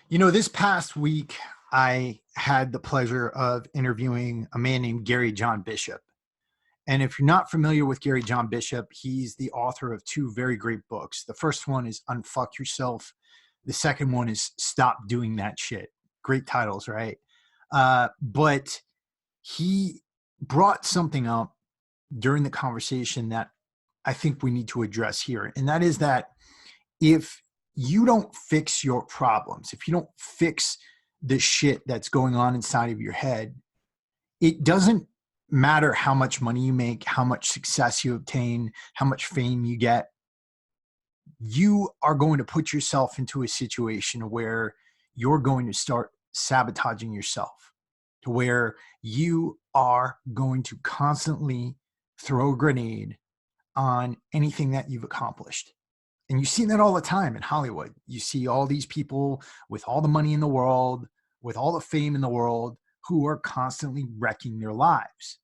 This past week, I had the pleasure of interviewing a man named Gary John Bishop. And if you're not familiar with Gary John Bishop, he's the author of two very great books. The first one is Unfuck Yourself. The second one is Stop Doing That Shit. Great titles, right? But he brought something up during the conversation that I think we need to address here. And that is that if you don't fix your problems, if you don't fix the shit that's going on inside of your head, it doesn't matter how much money you make, how much success you obtain, how much fame you get. You are going to put yourself into a situation where you're going to start sabotaging yourself, to where you are going to constantly throw a grenade on anything that you've accomplished. And you see that all the time in Hollywood. You see all these people with all the money in the world, with all the fame in the world, who are constantly wrecking their lives.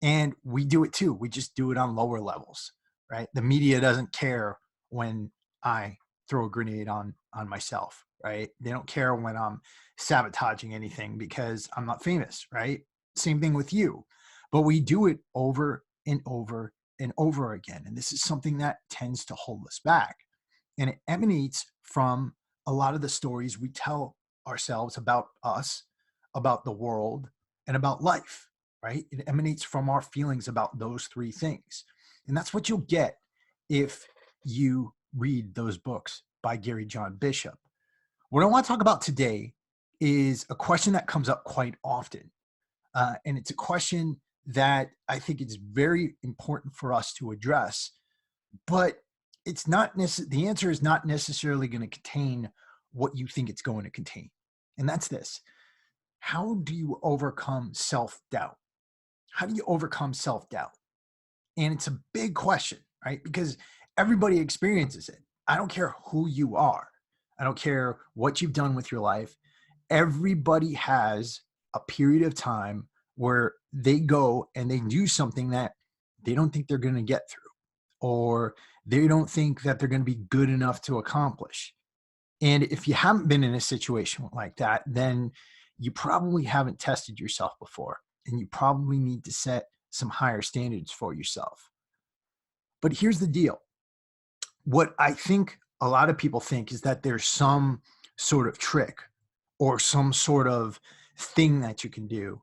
And we do it too. We just do it on lower levels, right? The media doesn't care when I throw a grenade on myself, right? They don't care when I'm sabotaging anything because I'm not famous, right? Same thing with you. But we do it over and over and over again. And this is something that tends to hold us back. And it emanates from a lot of the stories we tell ourselves about us, about the world, and about life, right? It emanates from our feelings about those three things. And that's what you'll get if you read those books by Gary John Bishop. What I want to talk about today is a question that comes up quite often. And it's a question that I think it's very important for us to address, but it's not the answer is not necessarily going to contain what you think it's going to contain. And that's this: how do you overcome self-doubt? How do you overcome self-doubt? And it's a big question, right? Because everybody experiences it. I don't care who you are. I don't care what you've done with your life. Everybody has a period of time where they go and they do something that they don't think they're going to get through, or they don't think that they're going to be good enough to accomplish. And if you haven't been in a situation like that, then you probably haven't tested yourself before, and you probably need to set some higher standards for yourself. But here's the deal. What I think a lot of people think is that there's some sort of trick or some sort of thing that you can do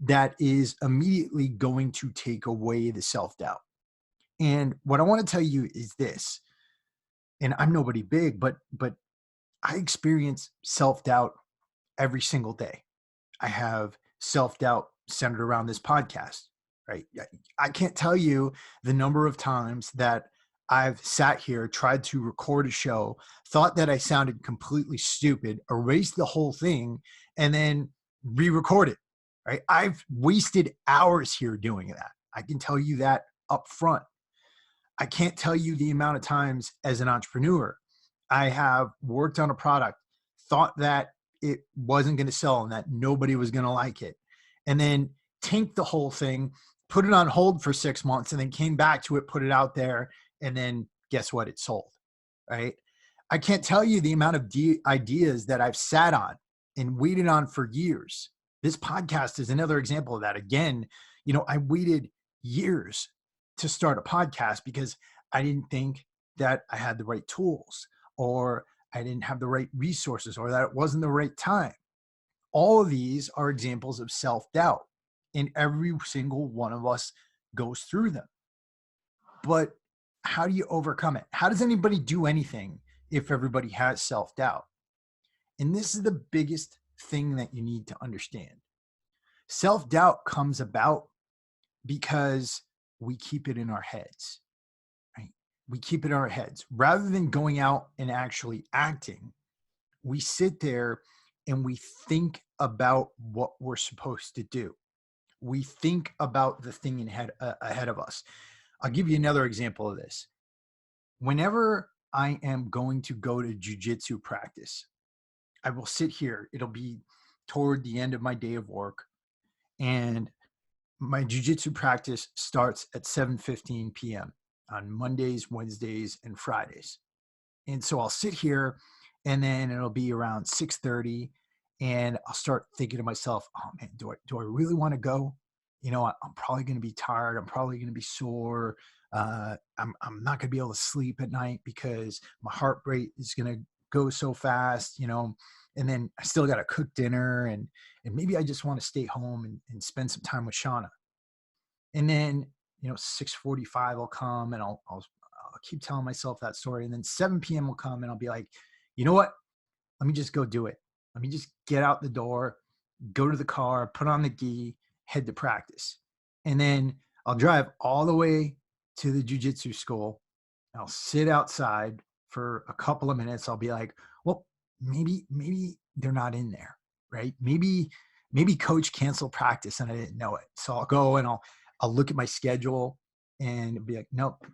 that is immediately going to take away the self-doubt. And what I want to tell you is this, and I'm nobody big, but I experience self-doubt every single day. I have self-doubt centered around this podcast, right? I can't tell you the number of times that I've sat here, tried to record a show, thought that I sounded completely stupid, erased the whole thing, and then re-record it, right? I've wasted hours here doing that. I can tell you that up front. I can't tell you the amount of times as an entrepreneur I have worked on a product, thought that it wasn't going to sell and that nobody was going to like it, and then tanked the whole thing, put it on hold for 6 months, and then came back to it, put it out there, and then guess what? It sold, right? I can't tell you the amount of ideas that I've sat on and waited on for years. This podcast is another example of that. Again, I waited years to start a podcast because I didn't think that I had the right tools, or I didn't have the right resources, or that it wasn't the right time. All of these are examples of self-doubt, and every single one of us goes through them. But how do you overcome it? How does anybody do anything if everybody has self-doubt? And this is the biggest thing that you need to understand. Self-doubt comes about because we keep it in our heads, right? We keep it in our heads. Rather than going out and actually acting, we sit there and we think about what we're supposed to do. We think about the thing ahead of us. I'll give you another example of this. Whenever I am going to go to jujitsu practice, I will sit here. It'll be toward the end of my day of work, and my jujitsu practice starts at 7:15 p.m. on Mondays, Wednesdays, and Fridays. And so I'll sit here And then it'll be around 6:30, and I'll start thinking to myself, "Oh man, do I really want to go? I'm probably going to be tired. I'm probably going to be sore. I'm not going to be able to sleep at night because my heart rate is going to go so fast. And then I still got to cook dinner, and maybe I just want to stay home and spend some time with Shauna." And then 6:45 will come, and I'll keep telling myself that story, and then 7 p.m. will come, and I'll be like, you know what? Let me just go do it. Let me just get out the door, go to the car, put on the gi, head to practice. And then I'll drive all the way to the jujitsu school. I'll sit outside for a couple of minutes. I'll be like, well, maybe they're not in there, right? Maybe coach canceled practice and I didn't know it. So I'll go and I'll look at my schedule and be like, nope,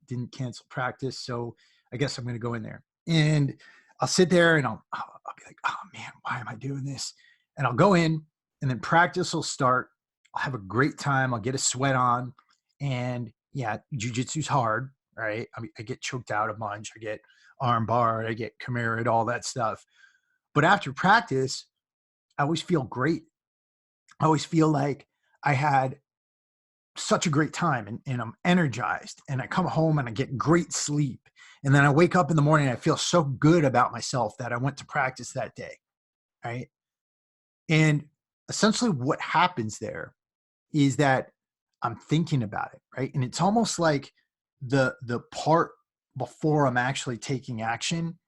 didn't cancel practice. So I guess I'm going to go in there. And I'll sit there and I'll be like, oh man, why am I doing this? And I'll go in, and then practice will start. I'll have a great time. I'll get a sweat on, and yeah, jujitsu's hard, right? I mean, I get choked out a bunch. I get arm barred. I get Khmer'd, all that stuff. But after practice, I always feel great. I always feel like I had such a great time, and I'm energized, and I come home and I get great sleep. And then I wake up in the morning and I feel so good about myself that I went to practice that day. Right. And essentially what happens there is that I'm thinking about it. Right. And it's almost like the part before I'm actually taking action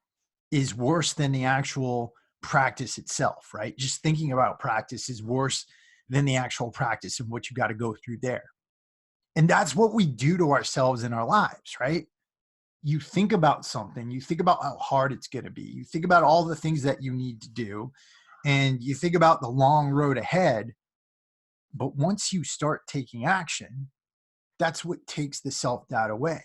is worse than the actual practice itself. Right. Just thinking about practice is worse than the actual practice and what you got to go through there. And that's what we do to ourselves in our lives, right? You think about something, you think about how hard it's going to be, you think about all the things that you need to do, and you think about the long road ahead. But once you start taking action, that's what takes the self-doubt away.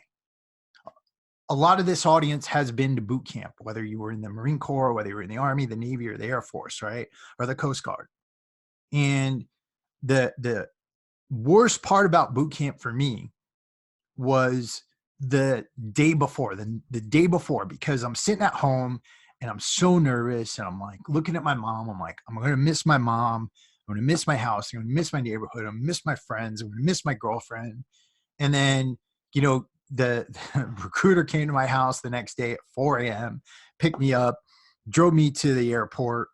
A lot of this audience has been to boot camp, whether you were in the Marine Corps, whether you were in the Army, the Navy, or the Air Force, right? Or the Coast Guard. And the worst part about boot camp for me was the day before, the day before, because I'm sitting at home and I'm so nervous, and I'm like looking at my mom. I'm like, I'm going to miss my mom. I'm going to miss my house. I'm going to miss my neighborhood. I'm going to miss my friends. I'm going to miss my girlfriend. And then, the recruiter came to my house the next day at 4 a.m., picked me up, drove me to the airport,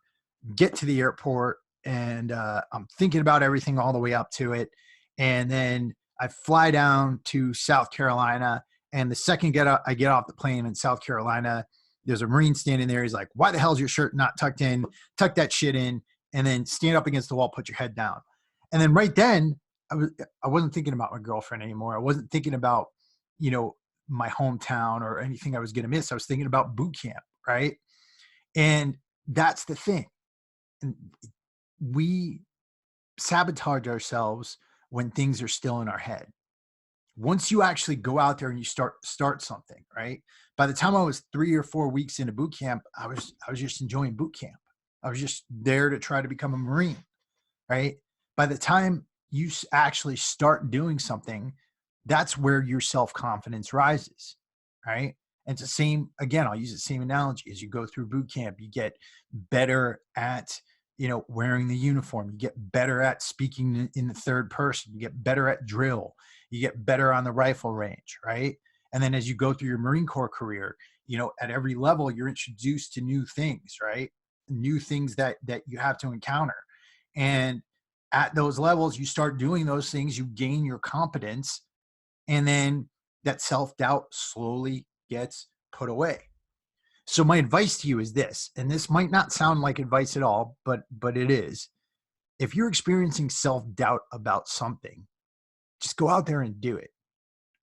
get to the airport, and I'm thinking about everything all the way up to it. And then I fly down to South Carolina, and the second I get off the plane in South Carolina, there's a Marine standing there. He's like, "Why the hell's your shirt not tucked in? Tuck that shit in, and then stand up against the wall, put your head down." And then right then, I wasn't thinking about my girlfriend anymore. I wasn't thinking about, my hometown or anything I was going to miss. I was thinking about boot camp, right? And that's the thing. And we sabotage ourselves when things are still in our head. Once you actually go out there and you start something, right? By the time I was 3 or 4 weeks into boot camp, I was just enjoying boot camp. I was just there to try to become a Marine, right? By the time you actually start doing something, that's where your self-confidence rises, right? And it's the same, again, I'll use the same analogy. As you go through boot camp, you get better at, wearing the uniform. You get better at speaking in the third person. You get better at drill. You get better on the rifle range, right? And then as you go through your Marine Corps career, at every level, you're introduced to new things, right? New things that you have to encounter. And at those levels, you start doing those things, you gain your competence, and then that self-doubt slowly gets put away. So my advice to you is this, and this might not sound like advice at all, but it is. If you're experiencing self-doubt about something, just go out there and do it.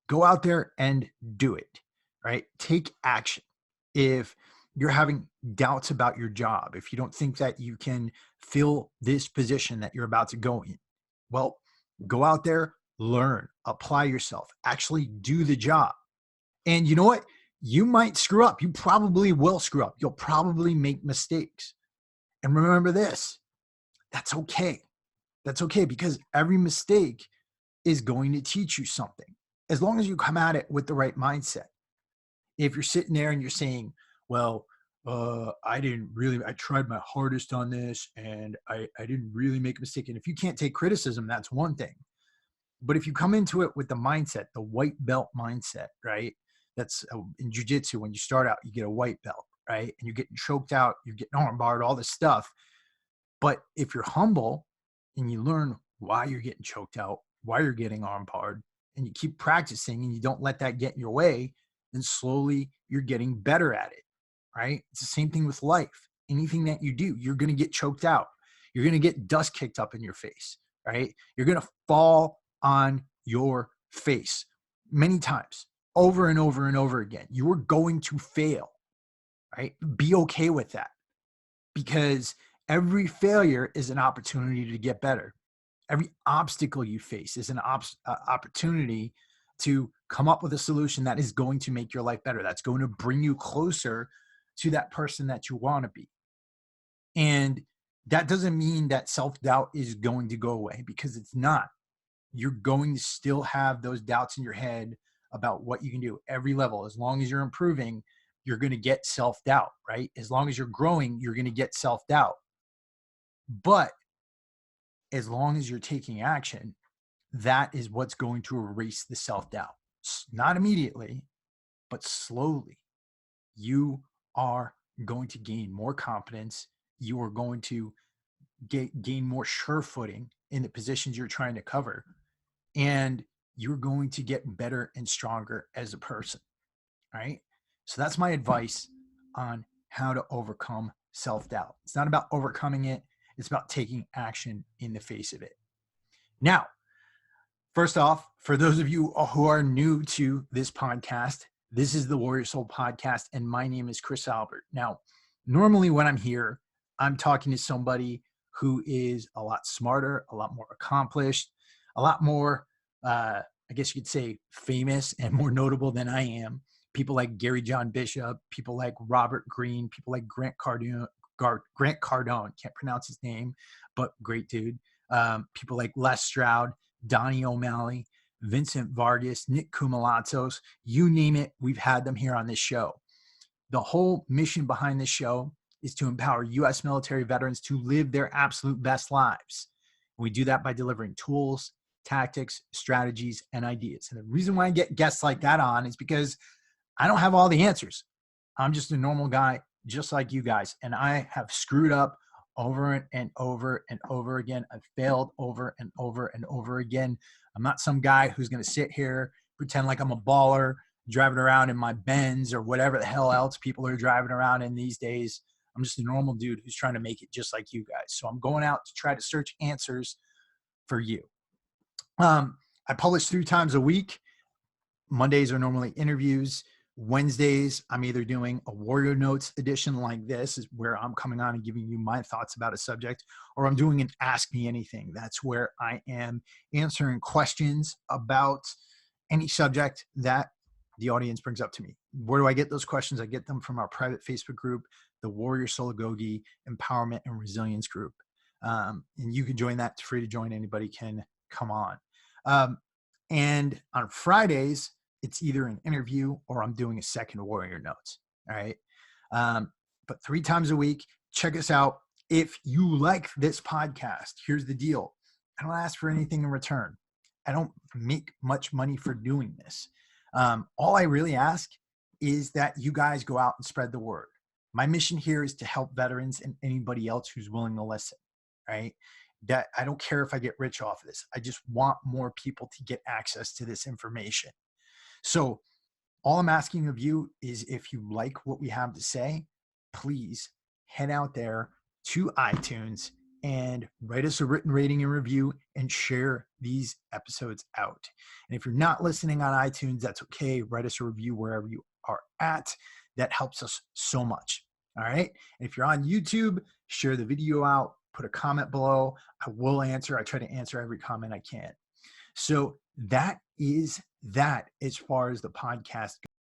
Go out there and do it, right? Take action. If you're having doubts about your job, if you don't think that you can fill this position that you're about to go in, well, go out there, learn, apply yourself, actually do the job. And you know what? You might screw up. You probably will screw up. You'll probably make mistakes. And remember this, that's okay. That's okay, because every mistake is going to teach you something as long as you come at it with the right mindset. If you're sitting there and you're saying, well, I tried my hardest on this and I didn't really make a mistake. And if you can't take criticism, that's one thing. But if you come into it with the mindset, the white belt mindset, right? That's in jujitsu, when you start out, you get a white belt, right? And you're getting choked out, you're getting armbarred, all this stuff. But if you're humble and you learn why you're getting choked out, why you're getting armbarred, and you keep practicing and you don't let that get in your way, then slowly you're getting better at it, right? It's the same thing with life. Anything that you do, you're going to get choked out. You're going to get dust kicked up in your face, right? You're going to fall on your face many times, over and over and over again. You are going to fail, right? Be okay with that, because every failure is an opportunity to get better. Every obstacle you face is an opportunity to come up with a solution that is going to make your life better. That's going to bring you closer to that person that you want to be. And that doesn't mean that self-doubt is going to go away, because it's not. You're going to still have those doubts in your head about what you can do every level. As long as you're improving, you're going to get self-doubt, right? As long as you're growing, you're going to get self-doubt. But as long as you're taking action, that is what's going to erase the self-doubt. Not immediately, but slowly. You are going to gain more confidence. You are going to gain more sure footing in the positions you're trying to cover. And you're going to get better and stronger as a person, right? So that's my advice on how to overcome self-doubt. It's not about overcoming it. It's about taking action in the face of it. Now, first off, for those of you who are new to this podcast, this is the Warrior Soul Podcast, and my name is Chris Albert. Now, normally when I'm here, I'm talking to somebody who is a lot smarter, a lot more accomplished, a lot more, I guess you could say, famous and more notable than I am. People like Gary John Bishop, people like Robert Greene, people like Grant Cardone, can't pronounce his name, but great dude. People like Les Stroud, Donnie O'Malley, Vincent Vargas, Nick Koumalatos, you name it, we've had them here on this show. The whole mission behind this show is to empower U.S. military veterans to live their absolute best lives. We do that by delivering tools, tactics, strategies, and ideas. And the reason why I get guests like that on is because I don't have all the answers. I'm just a normal guy, just like you guys. And I have screwed up over and over and over again. I've failed over and over and over again. I'm not some guy who's going to sit here, pretend like I'm a baller, driving around in my Benz or whatever the hell else people are driving around in these days. I'm just a normal dude who's trying to make it just like you guys. So I'm going out to try to search answers for you. I publish 3 times a week. Mondays are normally interviews. Wednesdays, I'm either doing a Warrior Notes edition like this, is where I'm coming on and giving you my thoughts about a subject, or I'm doing an Ask Me Anything. That's where I am answering questions about any subject that the audience brings up to me. Where do I get those questions? I get them from our private Facebook group, the Warrior Soul Agoge Empowerment and Resilience Group. And you can join that. It's free to join. Anybody can come on. And on Fridays, it's either an interview or I'm doing a second Warrior Notes. All right. But 3 times a week, check us out. If you like this podcast, here's the deal. I don't ask for anything in return. I don't make much money for doing this. All I really ask is that you guys go out and spread the word. My mission here is to help veterans and anybody else who's willing to listen, right? That I don't care if I get rich off of this. I just want more people to get access to this information. So all I'm asking of you is, if you like what we have to say, please head out there to iTunes and write us a written rating and review and share these episodes out. And if you're not listening on iTunes, that's okay. Write us a review wherever you are at. That helps us so much. All right. And if you're on YouTube, share the video out, put a comment below. I will answer. I try to answer every comment I can. So that is that as far as the podcast goes.